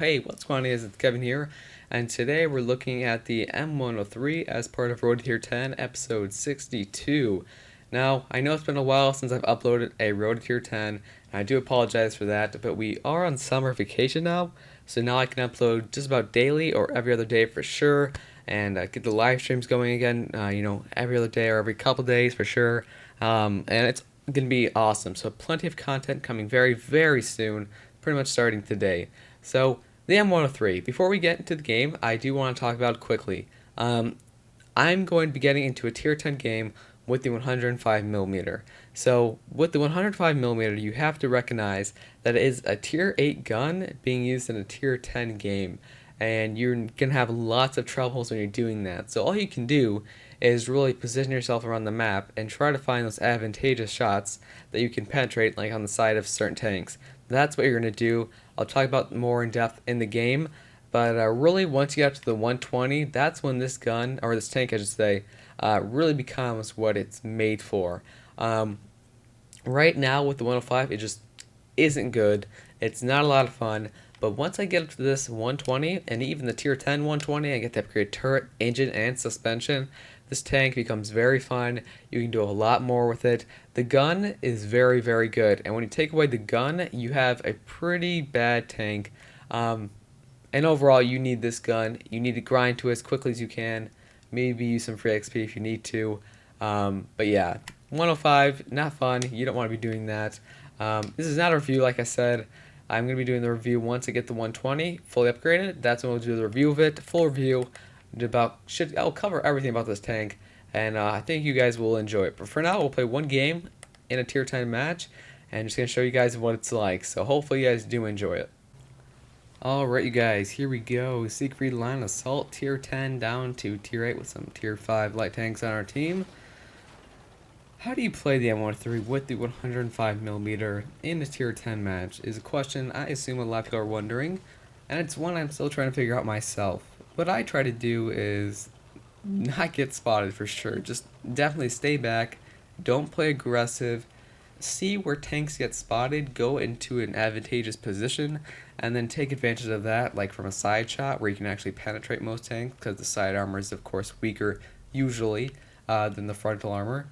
Hey, what's going on guys? It's Kevin here, and today we're looking at the M103 as part of WoT Tier 10, episode 62. Now, I know it's been a while since I've uploaded a WoT Tier 10, and I do apologize for that, but we are on summer vacation now, so now I can upload just about daily or every other day for sure, and get the live streams going again, every other day or every couple days for sure, and it's going to be awesome. So plenty of content coming very, very soon, pretty much starting today. So, the M103. Before we get into the game, I do want to talk about it quickly. I'm going to be getting into a tier 10 game with the 105mm. So, with the 105mm, you have to recognize that it is a tier 8 gun being used in a tier 10 game. And you're going to have lots of troubles when you're doing that. So, all you can do is really position yourself around the map and try to find those advantageous shots that you can penetrate, like on the side of certain tanks. That's what you're going to do. I'll talk about more in depth in the game, but really once you get to the 120, that's when this gun, or this tank I should say, really becomes what it's made for. Right now with the 105, it just isn't good. It's not a lot of fun, but once I get up to this 120, and even the tier 10 120, I get to upgrade turret, engine, and suspension. This tank becomes very fun. You can do a lot more with it. The gun is very, very good, and when you take away the gun, you have a pretty bad tank. And overall, you need this gun. You need to grind to it as quickly as you can. Maybe use some free XP if you need to. But yeah, 105, not fun. You don't want to be doing that. This is not a review, like I said. I'm going to be doing the review once I get the 120 fully upgraded. That's when we'll do the review of it, full review. I'll cover everything about this tank, and I think you guys will enjoy it. But for now, we'll play one game in a tier 10 match, and I'm just going to show you guys what it's like. So hopefully you guys do enjoy it. Alright, you guys, here we go. Siegfried Line Assault, tier 10 down to tier 8 with some tier 5 light tanks on our team. How do you play the M103 with the 105mm in a tier 10 match is a question I assume a lot of people are wondering, and it's one I'm still trying to figure out myself. What I try to do is not get spotted for sure. Just definitely stay back, don't play aggressive, see where tanks get spotted, go into an advantageous position, and then take advantage of that, like from a side shot where you can actually penetrate most tanks, because the side armor is of course weaker usually than the frontal armor.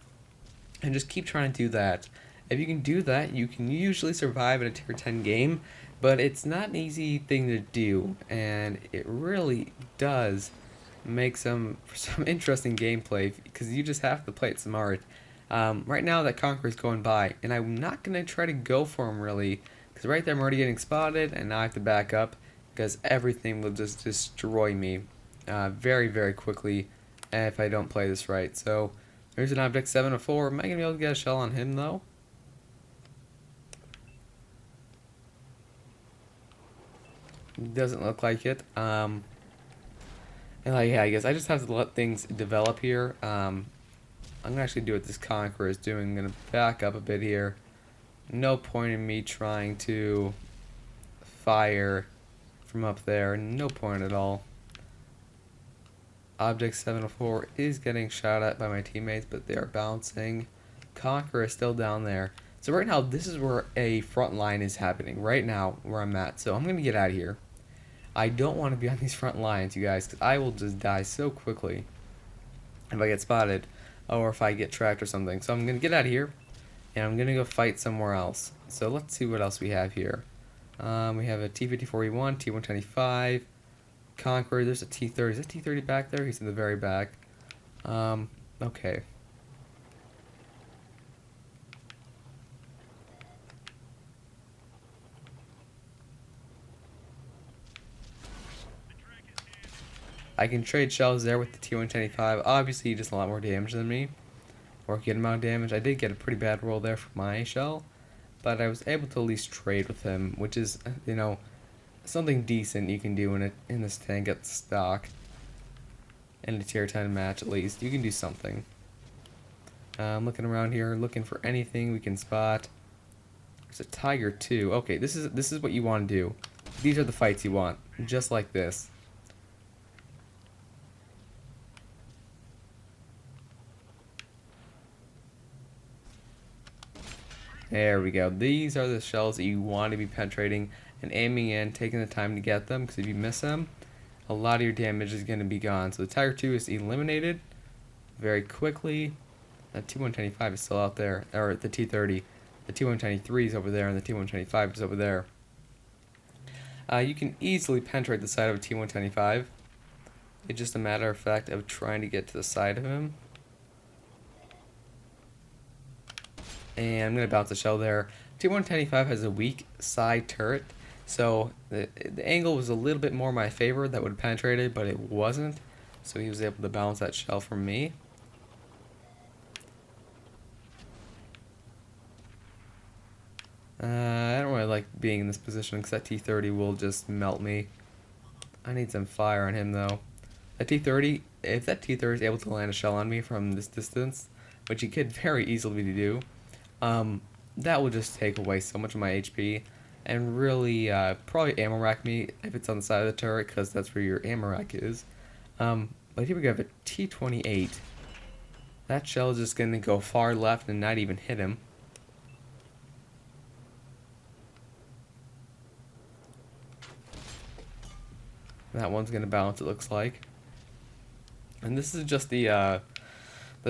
And just keep trying to do that. If you can do that, you can usually survive in a tier 10 game, but it's not an easy thing to do, and it really does make some interesting gameplay, because you just have to play it smart. Right now that Conqueror's going by, and I'm not going to try to go for him really, because right there I'm already getting spotted, and now I have to back up, because everything will just destroy me very, very quickly if I don't play this right. So there's an object 704. Am I going to be able to get a shell on him though? Doesn't look like it. And yeah, I guess I just have to let things develop here. I'm gonna actually do what this Conqueror is doing. I'm gonna back up a bit here. No point in me trying to fire from up there. No point at all. Object 704 is getting shot at by my teammates, but they are bouncing. Conqueror is still down there. So right now, this is where a front line is happening. Right now, where I'm at. So I'm gonna get out of here. I don't want to be on these front lines, you guys, because I will just die so quickly if I get spotted or if I get tracked or something. So I'm going to get out of here, and I'm going to go fight somewhere else. So let's see what else we have here. We have a T-54E1, T-125, Conqueror. There's a T-30. Is that T-30 back there? He's in the very back. Okay. I can trade shells there with the T-125. Obviously, he does a lot more damage than me, or a good amount of damage. I did get a pretty bad roll there for my shell, but I was able to at least trade with him, which is, something decent you can do in this tank at stock. In a tier 10 match, at least. You can do something. I'm looking around here, looking for anything we can spot. There's a Tiger too. Okay, this is what you want to do. These are the fights you want, just like this. There we go. These are the shells that you want to be penetrating and aiming in, taking the time to get them, because if you miss them, a lot of your damage is going to be gone. So the Tiger 2 is eliminated very quickly. The T125 is still out there, or the T30. The T123 is over there, and the T125 is over there. You can easily penetrate the side of a T125. It's just a matter of fact of trying to get to the side of him. And I'm going to bounce a shell there. T125 has a weak side turret, so the angle was a little bit more in my favor. That would have penetrated, but it wasn't. So he was able to bounce that shell from me. I don't really like being in this position because that T30 will just melt me. I need some fire on him though. That T30, if that T30 is able to land a shell on me from this distance, which he could very easily do, that will just take away so much of my HP and really probably ammo rack me if it's on the side of the turret, because that's where your ammo rack is. But here we go, have a T28. That shell is just going to go far left and not even hit him. That one's going to bounce, it looks like. And this is just the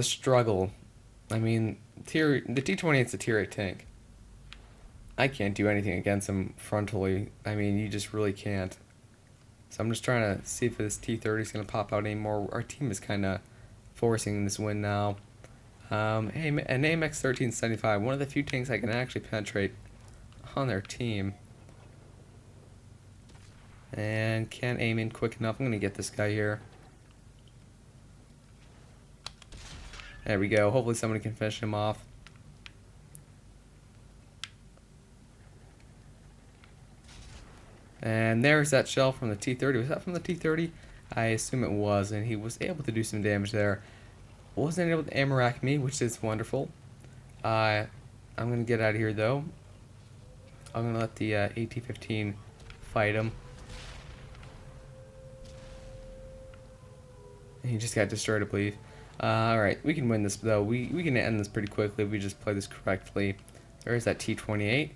struggle. I mean, the T28 is a tier 8 tank. I can't do anything against him frontally. I mean, you just really can't. So I'm just trying to see if this T30 is going to pop out anymore. Our team is kind of forcing this win now. Hey, an AMX 1375, one of the few tanks I can actually penetrate on their team. And can't aim in quick enough. I'm going to get this guy here. There we go. Hopefully somebody can finish him off. And there's that shell from the T30. Was that from the T30? I assume it was, and he was able to do some damage there. Wasn't able to ammo rack me, which is wonderful. I'm going to get out of here, though. I'm going to let the AT-15 fight him. He just got destroyed, I believe. Alright, we can win this, though. We can end this pretty quickly if we just play this correctly. There's that T28.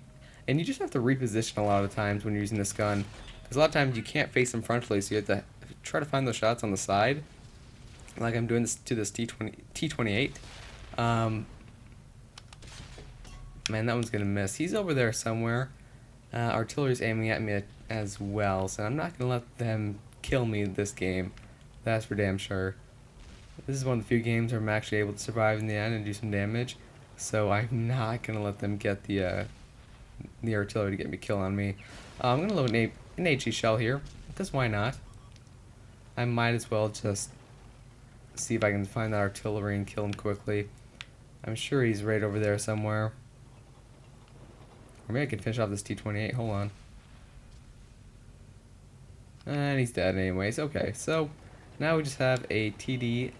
And you just have to reposition a lot of times when you're using this gun. Because a lot of times you can't face them frontally, so you have to try to find those shots on the side. Like I'm doing this to this T28. Man, that one's going to miss. He's over there somewhere. Artillery's aiming at me as well, so I'm not going to let them kill me this game. That's for damn sure. This is one of the few games where I'm actually able to survive in the end and do some damage. So I'm not going to let them get the artillery to get me kill on me. I'm going to load an HE shell here, because why not? I might as well just see if I can find that artillery and kill him quickly. I'm sure he's right over there somewhere. Or maybe I can finish off this T28. Hold on. And he's dead anyways. Okay, so now we just have a TD,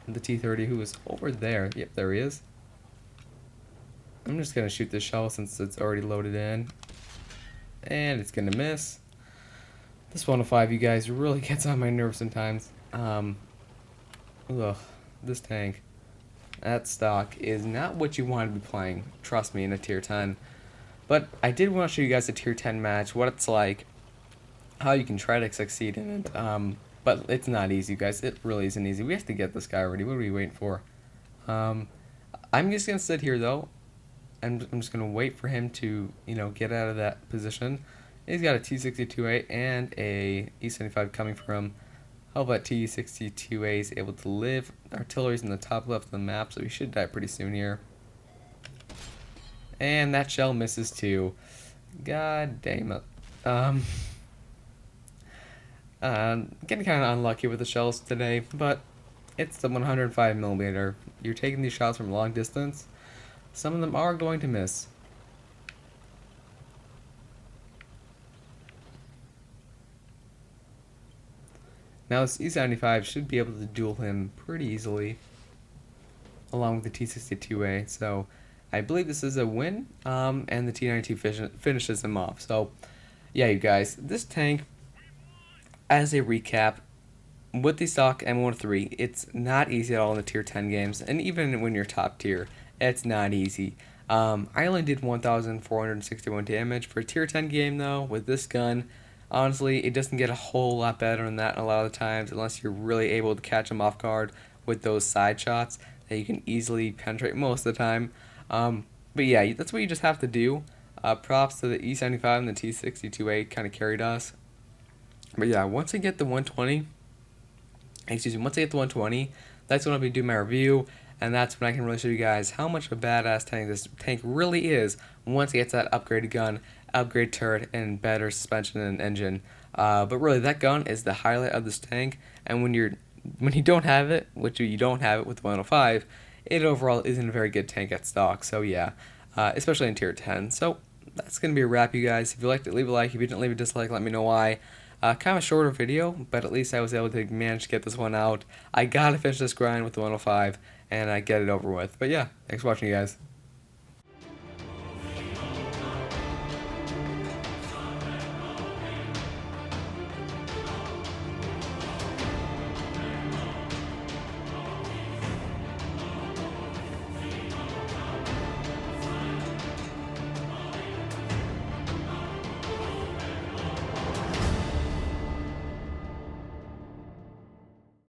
the T30, who is over there. Yep, there he is. I'm just going to shoot this shell since it's already loaded in. And it's going to miss. This 105, you guys, really gets on my nerves sometimes. Ugh, this tank. That stock is not what you want to be playing, trust me, in a tier 10. But I did want to show you guys a tier 10 match, what it's like, how you can try to succeed in it. But it's not easy, guys. It really isn't easy. We have to get this guy already. What are we waiting for? I'm just going to sit here, though. I'm just going to wait for him to, get out of that position. He's got a T62A and a E75 coming for him. Hope that T62A is able to live. Artillery's in the top left of the map, so he should die pretty soon here. And that shell misses too. God damn it. Getting kind of unlucky with the shells today, but it's the 105mm. You're taking these shots from long distance. Some of them are going to miss. Now this E75 should be able to duel him pretty easily, along with the T62A, so I believe this is a win, and the T92 finishes him off. So, yeah, you guys, this tank, as a recap, with the stock M103, it's not easy at all in the tier 10 games, and even when you're top tier, it's not easy. I only did 1,461 damage for a tier 10 game though. With this gun, honestly, it doesn't get a whole lot better than that a lot of the times, unless you're really able to catch them off guard with those side shots that you can easily penetrate most of the time. But yeah, that's what you just have to do. Props to the E75 and the T62A kind of carried us. But yeah, once I get the 120, once I get the 120, that's when I'll be doing my review, and that's when I can really show you guys how much of a badass tank this tank really is once it gets that upgraded gun, upgrade turret, and better suspension and engine. But really, that gun is the highlight of this tank, and when you don't have it, which you don't have it with the 105, it overall isn't a very good tank at stock. So yeah, especially in tier 10. So that's gonna be a wrap, you guys. If you liked it, leave a like. If you didn't, leave a dislike. Let me know why. Kind of a shorter video, but at least I was able to manage to get this one out. I gotta finish this grind with the 105, and I get it over with. But yeah, thanks for watching, you guys.